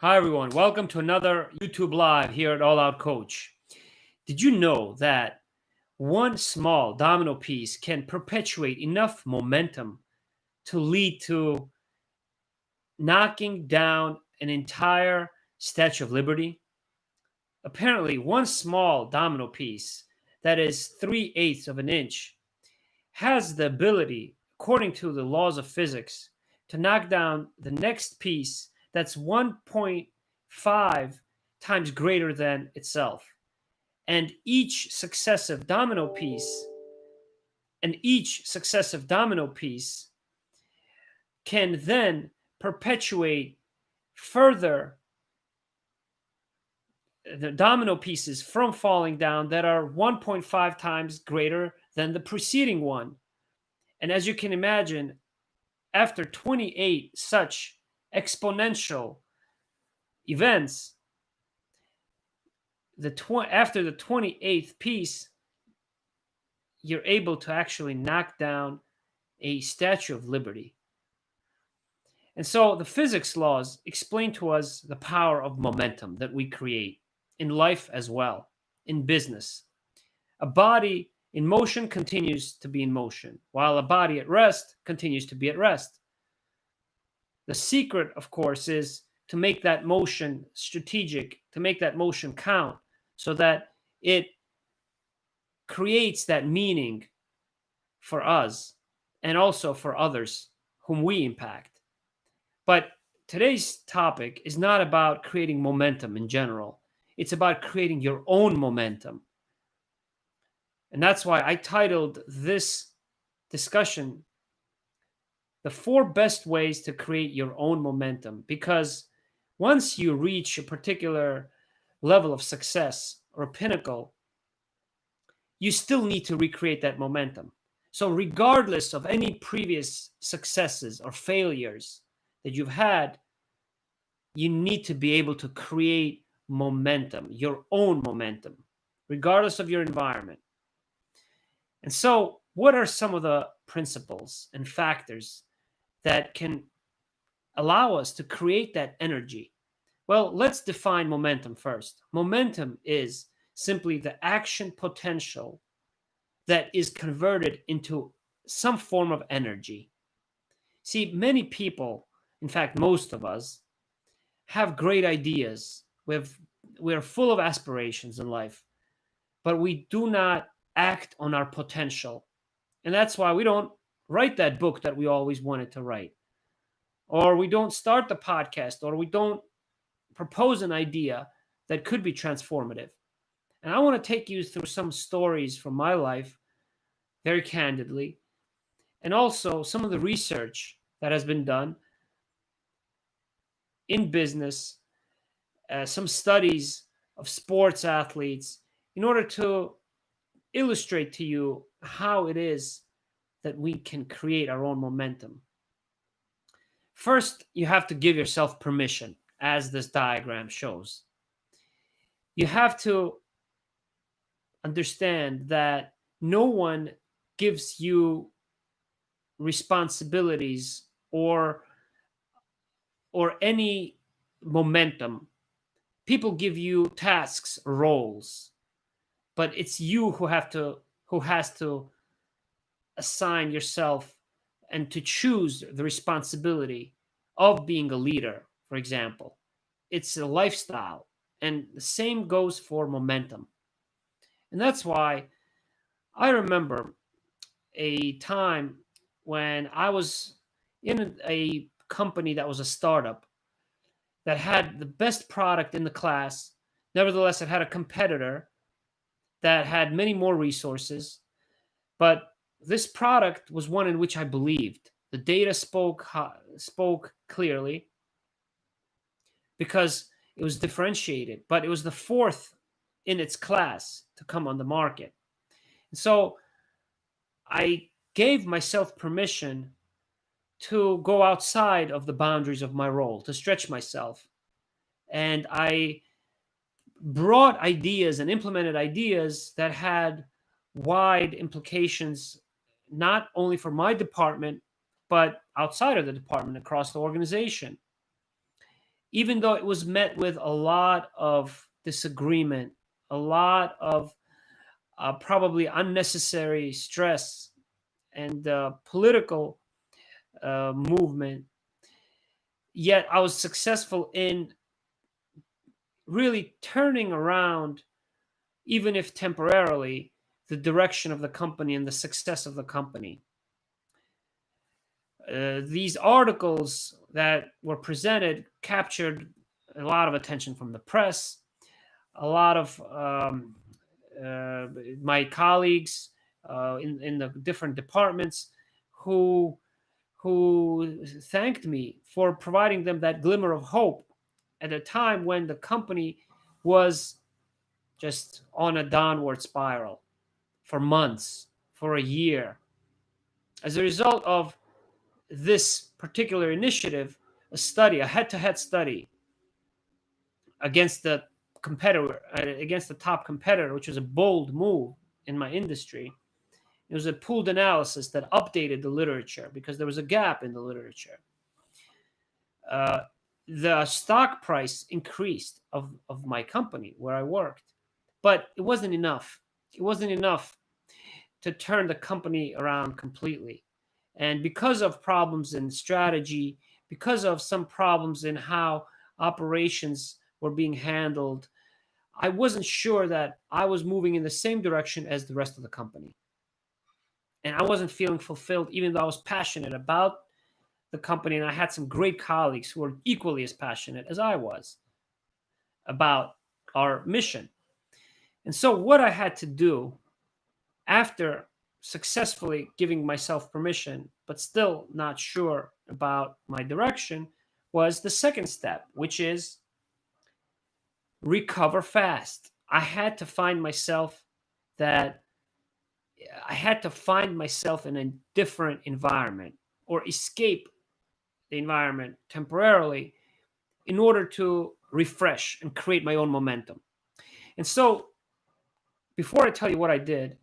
Hi, everyone. Welcome to another YouTube Live here at All Out Coach. Did you know that one small domino piece can perpetuate enough momentum to lead to knocking down an entire Statue of Liberty? Apparently, one small domino piece that is 3/8 of an inch has the ability, according to the laws of physics, to knock down the next piece that's 1.5 times greater than itself. And each successive domino piece can then perpetuate further the domino pieces from falling down that are 1.5 times greater than the preceding one. And as you can imagine, after 28 such exponential events, after the 28th piece, you're able to actually knock down a Statue of Liberty. And so the physics laws explain to us the power of momentum that we create in life as well, in business. A body in motion continues to be in motion, while a body at rest continues to be at rest. The secret, of course, is to make that motion strategic, to make that motion count, so that it creates that meaning for us and also for others whom we impact. But today's topic is not about creating momentum in general. It's about creating your own momentum. And that's why I titled this discussion The 4 Best Ways to Create Your Own Momentum. Because once you reach a particular level of success or pinnacle, you still need to recreate that momentum. So, regardless of any previous successes or failures that you've had, you need to be able to create momentum, your own momentum, regardless of your environment. And so, what are some of the principles and factors that can allow us to create that energy? Well, let's define momentum first. Momentum is simply the action potential that is converted into some form of energy. See, many people, in fact, most of us, have great ideas. We're full of aspirations in life, but we do not act on our potential. And that's why we don't write that book that we always wanted to write, or we don't start the podcast, or we don't propose an idea that could be transformative. And I want to take you through some stories from my life, very candidly, and also some of the research that has been done in business, some studies of sports athletes, in order to illustrate to you how it is that we can create our own momentum. First, you have to give yourself permission, as this diagram shows. You have to understand that no one gives you responsibilities or any momentum. People give you tasks, roles, but it's you who has to assign yourself and to choose the responsibility of being a leader, for example. It's a lifestyle, and the same goes for momentum. And that's why I remember a time when I was in a company that was a startup that had the best product in the class. Nevertheless, it had a competitor that had many more resources, but this product was one in which I believed. The data spoke clearly because it was differentiated, but it was the fourth in its class to come on the market. And so I gave myself permission to go outside of the boundaries of my role, to stretch myself. And I brought ideas and implemented ideas that had wide implications, not only for my department, but outside of the department, across the organization. even though it was met with a lot of disagreement, a lot of probably unnecessary stress and political movement, yet I was successful in really turning around, even if temporarily, the direction of the company and the success of the company. These articles that were presented captured a lot of attention from the press. A lot of uh, my colleagues in the different departments who thanked me for providing them that glimmer of hope at a time when the company was just on a downward spiral for months, for a year. As a result of this particular initiative, a head-to-head study against the against the top competitor, which was a bold move in my industry. It was a pooled analysis that updated the literature because there was a gap in the literature. Uh, the stock price increased of my company where I worked, but it wasn't enough. It wasn't enough to turn the company around completely. And because of problems in strategy, because of some problems in how operations were being handled, I wasn't sure that I was moving in the same direction as the rest of the company. And I wasn't feeling fulfilled, even though I was passionate about the company. And I had some great colleagues who were equally as passionate as I was about our mission. And so, what I had to do after successfully giving myself permission, but still not sure about my direction, was the second step, which is recover fast. That I had to find myself in a different environment or escape the environment temporarily in order to refresh and create my own momentum. And so, before I tell you what I did,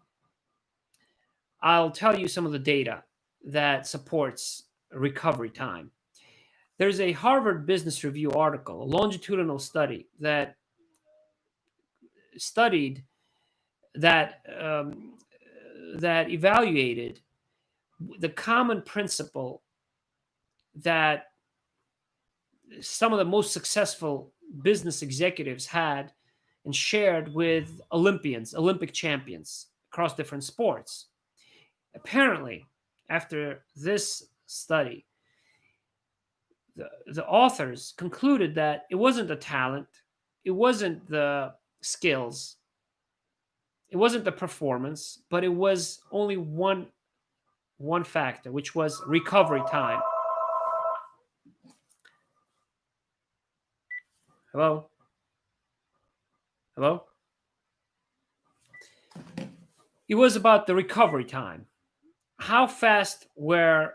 I'll tell you some of the data that supports recovery time. There's a Harvard Business Review article, a longitudinal study that studied that evaluated the common principle that some of the most successful business executives had and shared with Olympic champions across different sports. Apparently, after this study, the authors concluded that it wasn't the talent, it wasn't the skills, it wasn't the performance, but it was only one factor, which was recovery time. Hello? Hello? It was about the recovery time. How fast were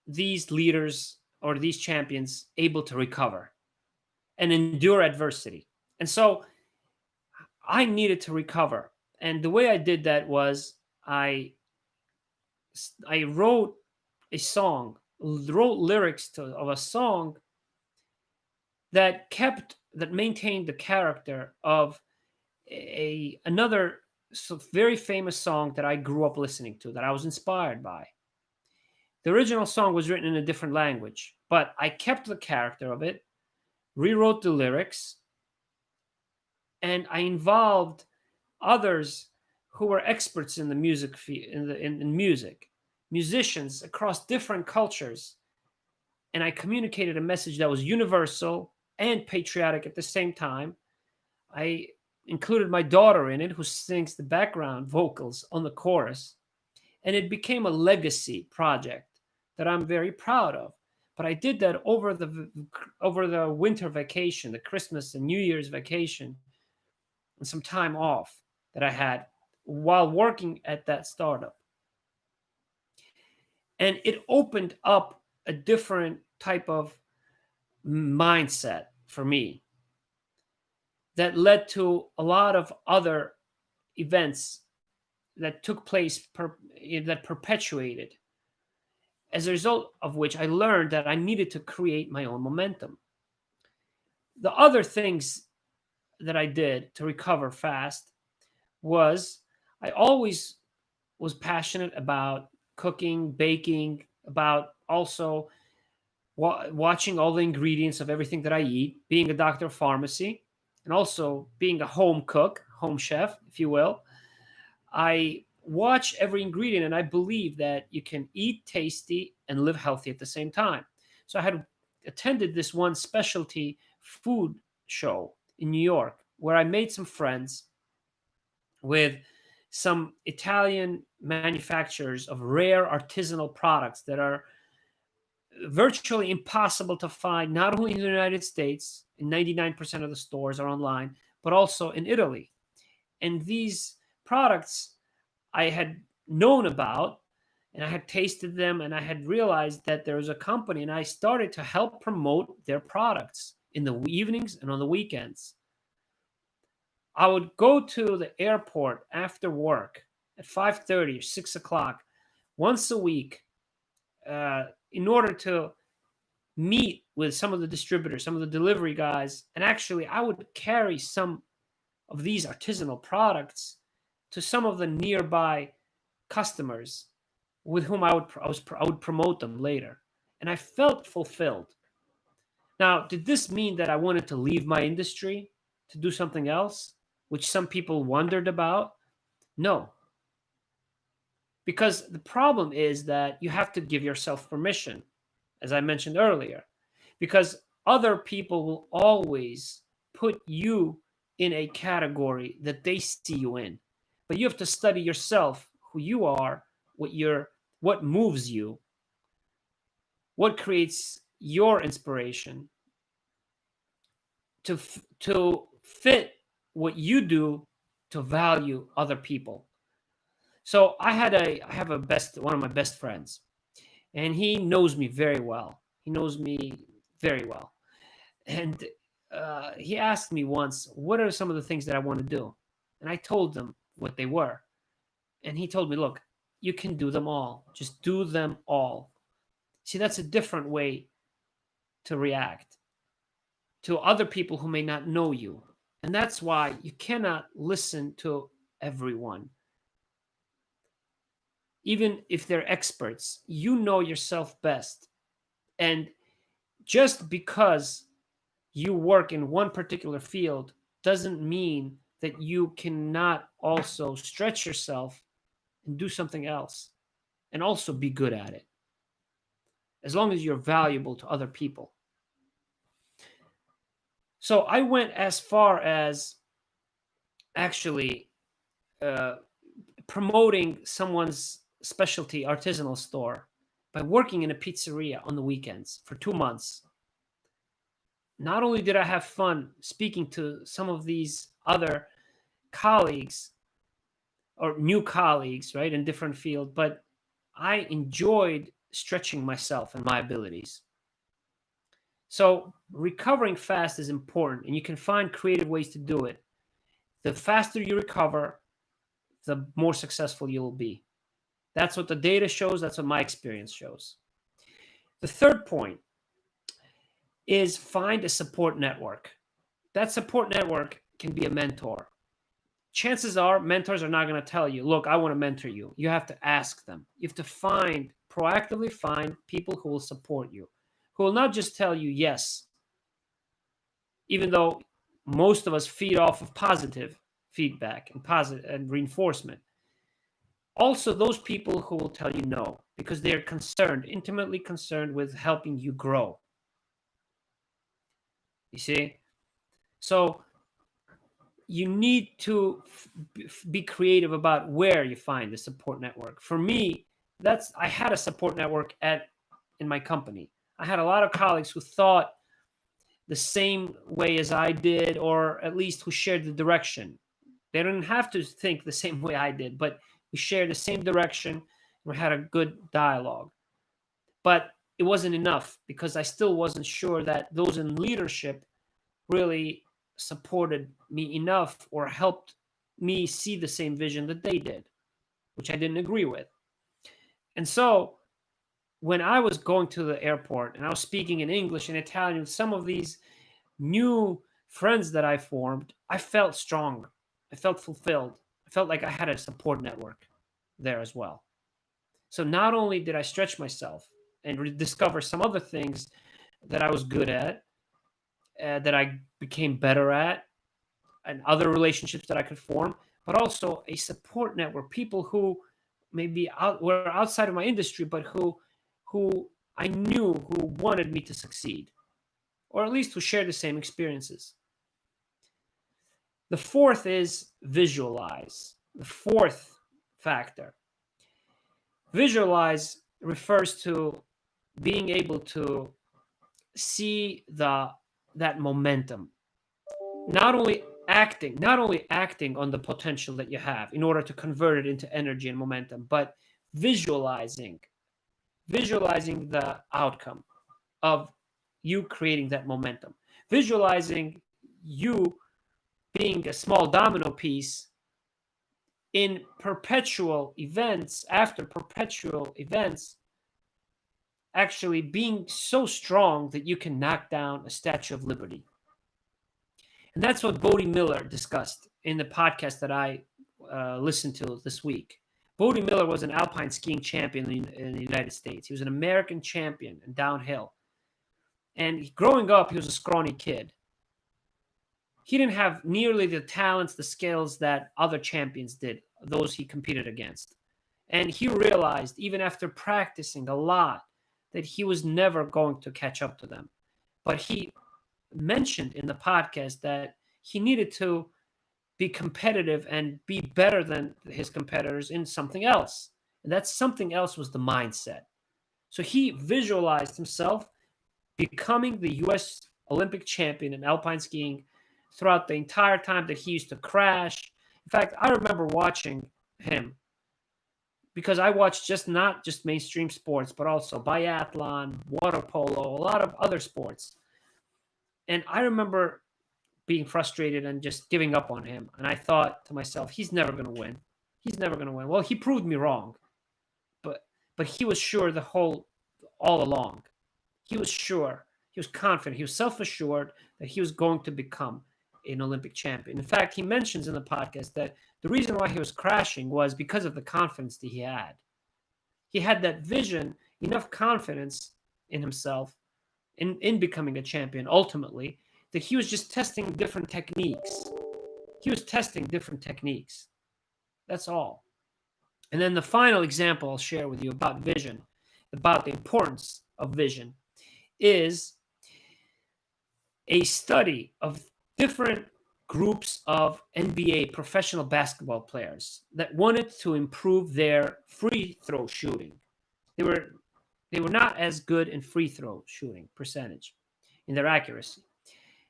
these leaders or these champions able to recover and endure adversity? And so I needed to recover. And the way I did that was I wrote a song, wrote lyrics of a song that maintained the character of another very famous song that I grew up listening to, that I was inspired by. The original song was written in a different language, but I kept the character of it, rewrote the lyrics, and I involved others who were experts in the music in music, musicians across different cultures, and I communicated a message that was universal and patriotic at the same time. I included my daughter in it, who sings the background vocals on the chorus, and it became a legacy project that I'm very proud of. But I did that over the winter vacation, the Christmas and New Year's vacation, and some time off that I had while working at that startup. And it opened up a different type of mindset for me that led to a lot of other events that took place that perpetuated, as a result of which I learned that I needed to create my own momentum. The other things that I did to recover fast was I always was passionate about cooking, baking, about also watching all the ingredients of everything that I eat, being a doctor of pharmacy, and also being a home cook, home chef, if you will. I watch every ingredient and I believe that you can eat tasty and live healthy at the same time. So I had attended this one specialty food show in New York where I made some friends with some Italian manufacturers of rare artisanal products that are virtually impossible to find, not only in the United States, and 99% of the stores are online, but also in Italy. And these products I had known about and I had tasted them and I had realized that there was a company and I started to help promote their products in the evenings and on the weekends. I would go to the airport after work at 5:30 or 6 o'clock once a week in order to meet with some of the distributors, some of the delivery guys, and actually I would carry some of these artisanal products to some of the nearby customers with whom I would promote them later, and I felt fulfilled. Now, did this mean that I wanted to leave my industry to do something else, which some people wondered about? No, because the problem is that you have to give yourself permission, as I mentioned earlier, because other people will always put you in a category that they see you in. But you have to study yourself, who you are, what moves you, what creates your inspiration to fit what you do to value other people. So I have a best one of my best friends, and he knows me very well. He knows me very well, and he asked me once, "What are some of the things that I want to do?" And I told him what they were, and he told me, "Look, you can do them all. Just do them all." See, that's a different way to react to other people who may not know you. And that's why you cannot listen to everyone. Even if they're experts, you know yourself best. And just because you work in one particular field doesn't mean that you cannot also stretch yourself and do something else and also be good at it, as long as you're valuable to other people. So I went as far as actually uh, promoting someone's specialty artisanal store by working in a pizzeria on the weekends for 2 months. Not only did I have fun speaking to some of these other colleagues or new colleagues, right, in different fields, but I enjoyed stretching myself and my abilities. So recovering fast is important, and you can find creative ways to do it. The faster you recover, the more successful you'll be. That's what the data shows. That's what my experience shows. The third point is find a support network. That support network can be a mentor. Chances are mentors are not going to tell you, look, I want to mentor you. You have to ask them. You have to proactively find people who will support you, who will not just tell you yes, even though most of us feed off of positive feedback and positive and reinforcement. Also, those people who will tell you no because they're concerned, intimately concerned with helping you grow. You see? So you need to be creative about where you find the support network. For me, I had a support network in my company. I had a lot of colleagues who thought the same way as I did, or at least who shared the direction. They didn't have to think the same way I did, but we shared the same direction. We had a good dialogue. But it wasn't enough because I still wasn't sure that those in leadership really supported me enough or helped me see the same vision that they did, which I didn't agree with. And so when I was going to the airport and I was speaking in English and Italian with some of these new friends that I formed, I felt strong. I felt fulfilled. I felt like I had a support network there as well. So not only did I stretch myself and discover some other things that I was good at, that I became better at, and other relationships that I could form, but also a support network, people who were outside of my industry, but who I knew who wanted me to succeed, or at least who shared the same experiences. The fourth is visualize. The fourth factor. Visualize refers to being able to see that momentum. Not only acting on the potential that you have in order to convert it into energy and momentum, but visualizing the outcome of you creating that momentum, visualizing you being a small domino piece in perpetual events after perpetual events, actually being so strong that you can knock down a Statue of Liberty. And that's what Bodie Miller discussed in the podcast that I listened to this week. Bodie Miller was an alpine skiing champion in the United States. He was an American champion in downhill. And growing up, he was a scrawny kid. He didn't have nearly the talents, the skills that other champions did, those he competed against. And he realized, even after practicing a lot, that he was never going to catch up to them. But he mentioned in the podcast that he needed to be competitive and be better than his competitors in something else. And that something else was the mindset. So he visualized himself becoming the U.S. Olympic champion in alpine skiing throughout the entire time that he used to crash. In fact, I remember watching him because I watched not just mainstream sports, but also biathlon, water polo, a lot of other sports. And I remember being frustrated and just giving up on him. And I thought to myself, he's never going to win. He's never going to win. Well, he proved me wrong. But he was sure all along. He was sure. He was confident. He was self-assured that he was going to become an Olympic champion. In fact, he mentions in the podcast that the reason why he was crashing was because of the confidence that he had. He had that vision, enough confidence in himself, in becoming a champion ultimately, that he was just testing different techniques. He was testing different techniques. That's all. And then the final example I'll share with you about vision, about the importance of vision, is a study of different groups of NBA professional basketball players that wanted to improve their free throw shooting. They were not as good in free throw shooting percentage, in their accuracy.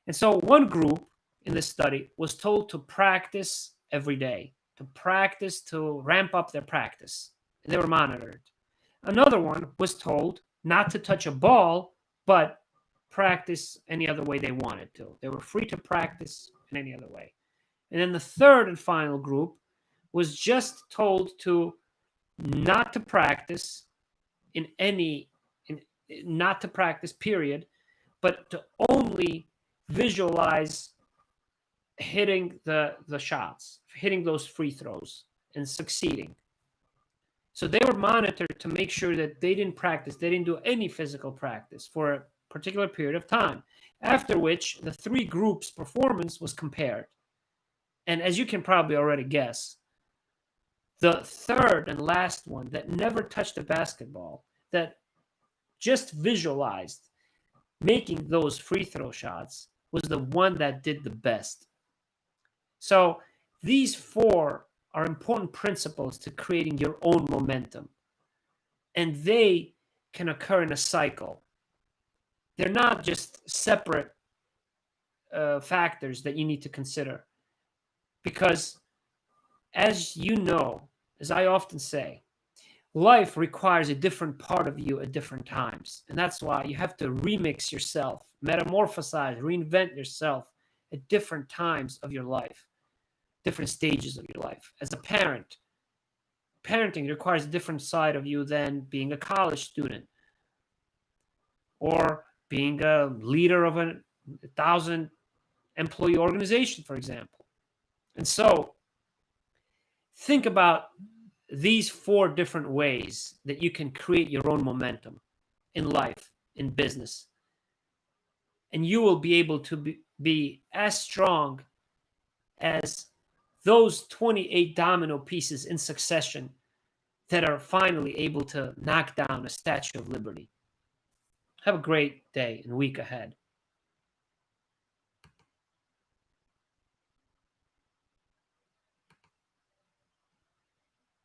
And so one group in this study was told to practice every day, to ramp up their practice. And they were monitored. Another one was told not to touch a ball, but practice any other way they wanted to. They were free to practice in any other way. And then the third and final group was just told to not to practice not to practice, period, but to only visualize hitting the shots, hitting those free throws and succeeding. So they were monitored to make sure that they didn't practice, they didn't do any physical practice for a particular period of time, after which the three groups' performance was compared. And as you can probably already guess, the third and last one that never touched a basketball, that just visualized making those free throw shots, was the one that did the best. So these four are important principles to creating your own momentum. And they can occur in a cycle. They're not just separate factors that you need to consider. Because as you know, as I often say, life requires a different part of you at different times. And that's why you have to remix yourself, metamorphosize, reinvent yourself at different times of your life, different stages of your life. As a parent, parenting requires a different side of you than being a college student or being a leader of an 1,000 employee organization, for example. And so think about these 4 different ways that you can create your own momentum in life, in business. And you will be able to be as strong as those 28 domino pieces in succession that are finally able to knock down a Statue of Liberty. Have a great day and week ahead.